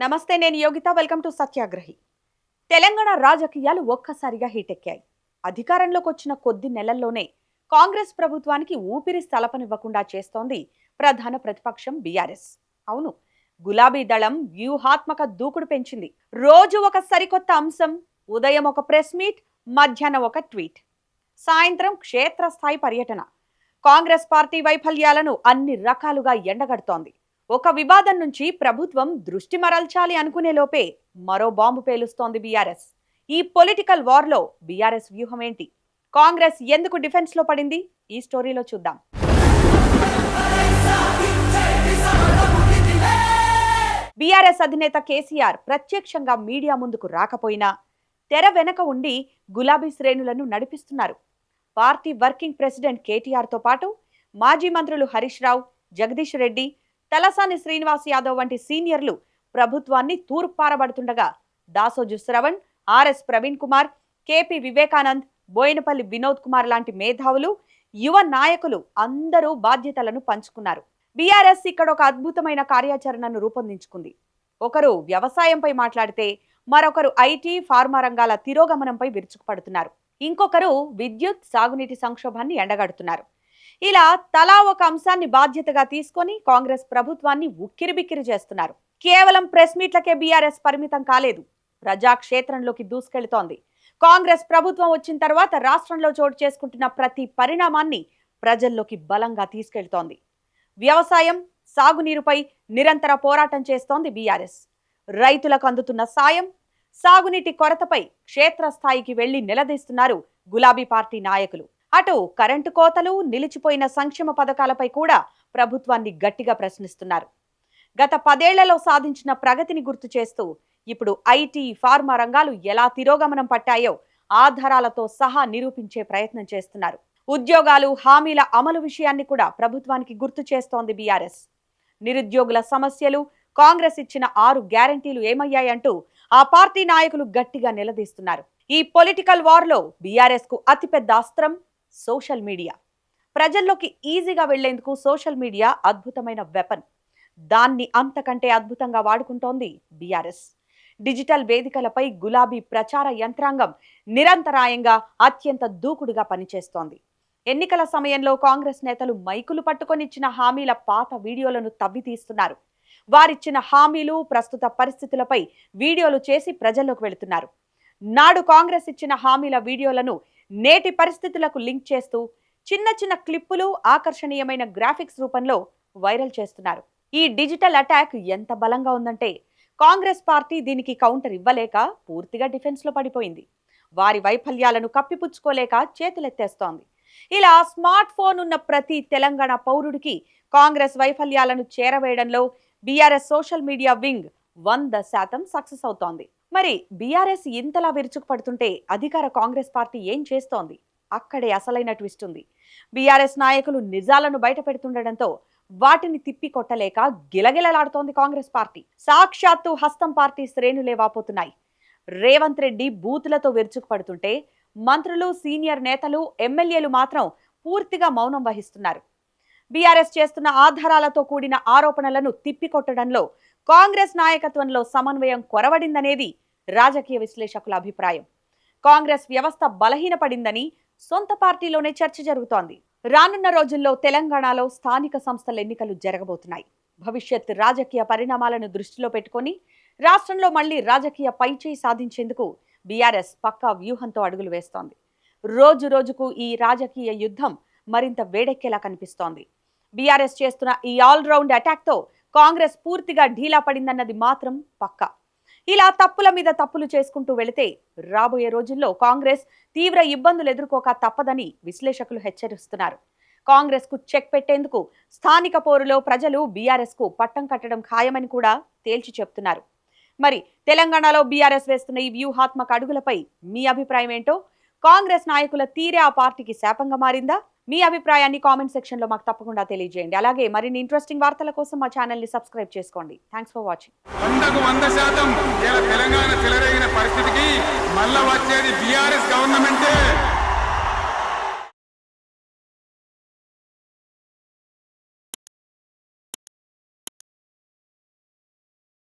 నమస్తే, నేను Yogita. Welcome to సత్యాగ్రహి. Telangana రాజకీయాలు ఒక్కసారిగా హీటెక్కాయి. అధికారంలోకి వచ్చిన కొద్ది నెలల్లోనే కాంగ్రెస్ ప్రభుత్వానికి ఊపిరి స్థలపనివ్వకుండా చేస్తోంది ప్రధాన ప్రతిపక్షం బీఆర్ఎస్. అవును, గులాబీ దళం వ్యూహాత్మక దూకుడు పెంచింది. రోజు ఒక సరికొత్త అంశం. ఉదయం ఒక ప్రెస్ మీట్, మధ్యాహ్నం ఒక ట్వీట్, సాయంత్రం క్షేత్రస్థాయి పర్యటన. కాంగ్రెస్ పార్టీ వైఫల్యాలను అన్ని రకాలుగా ఎండగడుతోంది. ఒక వివాదం నుంచి ప్రభుత్వం దృష్టి మరల్చాలి అనుకునే లోపే మరో బాంబు పేలుస్తోంది బీఆర్ఎస్. ఈ పొలిటికల్ వార్లో బీఆర్ఎస్ వ్యూహం ఏంటి? కాంగ్రెస్ ఎందుకు డిఫెన్స్ లో పడింది? ఈ స్టోరీలో చూద్దాం. బీఆర్ఎస్ అధినేత కేసీఆర్ ప్రత్యక్షంగా మీడియా ముందుకు రాకపోయినా తెర వెనక ఉండి గులాబీ శ్రేణులను నడిపిస్తున్నారు. పార్టీ వర్కింగ్ ప్రెసిడెంట్ కేటీఆర్ తో పాటు మాజీ మంత్రులు హరీష్ రావు, జగదీష్ రెడ్డి, తలసాని శ్రీనివాస్ యాదవ్ వంటి సీనియర్లు ప్రభుత్వాన్ని తూర్పారబడుతుండగా దాసోజు శ్రవణ్, ఆర్ఎస్ ప్రవీణ్ కుమార్, కేపీ వివేకానంద్, బోయినపల్లి వినోద్ కుమార్ లాంటి మేధావులు, యువ నాయకులు అందరూ బాధ్యతలను పంచుకున్నారు. బీఆర్ఎస్ ఇక్కడ ఒక అద్భుతమైన కార్యాచరణను రూపొందించుకుంది. ఒకరు వ్యవసాయంపై మాట్లాడితే మరొకరు ఐటీ, ఫార్మా రంగాల తిరోగమనంపై విరుచుకుపడుతున్నారు. ఇంకొకరు విద్యుత్, సాగునీటి సంక్షోభాన్ని ఎండగడుతున్నారు. ఇలా తలా ఒక అంశాన్ని బాధ్యతగా తీసుకొని కాంగ్రెస్ ప్రభుత్వాన్ని ఉక్కిరిబిక్కిరి చేస్తున్నారు. కేవలం ప్రెస్ మీట్లకే బీఆర్ఎస్ పరిమితం కాలేదు, ప్రజాక్షేత్రంలోకి దూసుకెళ్తోంది. కాంగ్రెస్ ప్రభుత్వం వచ్చిన తర్వాత రాష్ట్రంలో చోటు చేసుకుంటున్న ప్రతి పరిణామాన్ని ప్రజల్లోకి బలంగా తీసుకెళ్తోంది. వ్యవసాయం, సాగునీరుపై నిరంతర పోరాటం చేస్తోంది బీఆర్ఎస్. రైతులకు అందుతున్న సాయం, సాగునీటి కొరతపై క్షేత్రస్థాయికి వెళ్లి నిలదీస్తున్నారు గులాబీ పార్టీ నాయకులు. అటు కరెంటు కోతలు, నిలిచిపోయిన సంక్షేమ పథకాలపై కూడా ప్రభుత్వాన్ని గట్టిగా ప్రశ్నిస్తున్నారు. గత 10 ఏళ్లలో సాధించిన ప్రగతిని గుర్తు చేస్తూ ఇప్పుడు ఐటీ, ఫార్మా రంగాలు ఎలా తిరోగమనం పట్టాయో ఆధారాలతో సహా నిరూపించే ప్రయత్నం చేస్తున్నారు. ఉద్యోగాలు, హామీల అమలు విషయాన్ని కూడా ప్రభుత్వానికి గుర్తు చేస్తోంది బీఆర్ఎస్. నిరుద్యోగుల సమస్యలు, కాంగ్రెస్ ఇచ్చిన 6 గ్యారంటీలు ఏమయ్యాయంటూ ఆ పార్టీ నాయకులు గట్టిగా నిలదీస్తున్నారు. ఈ పొలిటికల్ వార్లో బీఆర్ఎస్ కు అతిపెద్ద అస్త్రం సోషల్ మీడియా. ప్రజల్లోకి ఈజీగా వెళ్లేందుకు సోషల్ మీడియా అద్భుతమైన వెపన్. దాన్ని అంతకంటే అద్భుతంగా వాడుకుంటోంది బీఆర్ఎస్. డిజిటల్ వేదికలపై గులాబీ ప్రచార యంత్రాంగం నిరంతరాయంగా అత్యంత దూకుడుగా పనిచేస్తోంది. ఎన్నికల సమయంలో కాంగ్రెస్ నేతలు మైకులు పట్టుకొనిచ్చిన హామీల పాత వీడియోలను తవ్వి తీస్తున్నారు. వారిచ్చిన హామీలు, ప్రస్తుత పరిస్థితులపై వీడియోలు చేసి ప్రజల్లోకి వెళుతున్నారు. నాడు కాంగ్రెస్ ఇచ్చిన హామీల వీడియోలను నేటి పరిస్థితులకు లింక్ చేస్తూ చిన్న చిన్న క్లిప్పులు, ఆకర్షణీయమైన గ్రాఫిక్స్ రూపంలో వైరల్ చేస్తున్నారు. ఈ డిజిటల్ అటాక్ ఎంత బలంగా ఉందంటే కాంగ్రెస్ పార్టీ దీనికి కౌంటర్ ఇవ్వలేక పూర్తిగా డిఫెన్స్ లో పడిపోయింది. వారి వైఫల్యాలను కప్పిపుచ్చుకోలేక చేతులెత్తేస్తోంది. ఇలా స్మార్ట్ ఫోన్ ఉన్న ప్రతి తెలంగాణ పౌరుడికి కాంగ్రెస్ వైఫల్యాలను చేరవేయడంలో BRS social media wing 100% success అవుతోంది. మరి బీఆర్ఎస్ ఇంతలా విరుచుకుపడుతుంటే అధికార కాంగ్రెస్ పార్టీ ఏం చేస్తోంది? అక్కడే అసలైన ట్విస్ట్ ఉంది. బీఆర్ఎస్ నాయకులు నిజాలను బయట పెడుతుండటంతో వాటిని తిప్పి కొట్టలేక గిలగిలలాడుతోంది కాంగ్రెస్ పార్టీ. సాక్షాత్తు హస్తం పార్టీ శ్రేణులే వాపోతున్నాయి. రేవంత్ రెడ్డి బూతులతో విరుచుకుపడుతుంటే మంత్రులు, సీనియర్ నేతలు, ఎమ్మెల్యేలు మాత్రం పూర్తిగా మౌనం వహిస్తున్నారు. బీఆర్ఎస్ చేస్తున్న ఆధారాలతో కూడిన ఆరోపణలను తిప్పికొట్టడంలో కాంగ్రెస్ నాయకత్వంలో సమన్వయం కొరవడిందనేది రాజకీయ విశ్లేషకుల అభిప్రాయం. కాంగ్రెస్ వ్యవస్థ బలహీనపడిందని సొంత పార్టీలోనే చర్చ జరుగుతోంది. రానున్న రోజుల్లో తెలంగాణలో స్థానిక సంస్థల ఎన్నికలు జరగబోతున్నాయి. భవిష్యత్ రాజకీయ పరిణామాలను దృష్టిలో పెట్టుకుని రాష్ట్రంలో మళ్లీ రాజకీయ పైచేయి సాధించేందుకు బీఆర్ఎస్ పక్కా వ్యూహంతో అడుగులు వేస్తోంది. రోజు రోజుకు ఈ రాజకీయ యుద్ధం మరింత వేడెక్కేలా కనిపిస్తోంది. బీఆర్ఎస్ చేస్తున్న ఈ ఆల్రౌండ్ అటాక్తో కాంగ్రెస్ పూర్తిగా ఢీలా పడిందన్నది మాత్రం పక్కా. ఇలా తప్పుల మీద తప్పులు చేసుకుంటూ వెళితే రాబోయే రోజుల్లో కాంగ్రెస్ తీవ్ర ఇబ్బందులు ఎదుర్కోక తప్పదని విశ్లేషకులు హెచ్చరిస్తున్నారు. కాంగ్రెస్ కు చెక్ పెట్టేందుకు స్థానిక పోరులో ప్రజలు బీఆర్ఎస్ కు పట్టం కట్టడం ఖాయమని కూడా తేల్చి చెప్తున్నారు. మరి తెలంగాణలో బీఆర్ఎస్ వేస్తున్న ఈ వ్యూహాత్మక అడుగులపై మీ అభిప్రాయం ఏంటో? కాంగ్రెస్ నాయకుల తీరే ఆ పార్టీకి శాపంగా మారిందా? మీ అభిప్రాయాన్ని కామెంట్ సెక్షన్ లో మాకు తప్పకుండా తెలియజేయండి. అలాగే మరిన్ని ఇంట్రెస్టింగ్ వార్తల కోసం మా ఛానల్ ని సబ్స్క్రైబ్ చేసుకోండి. Thanks for watching. 100% తెలంగాణ చెలరేగిన పరిస్థితికి మళ్ళా వచ్చేది బీఆర్ఎస్ గవర్నమెంటే.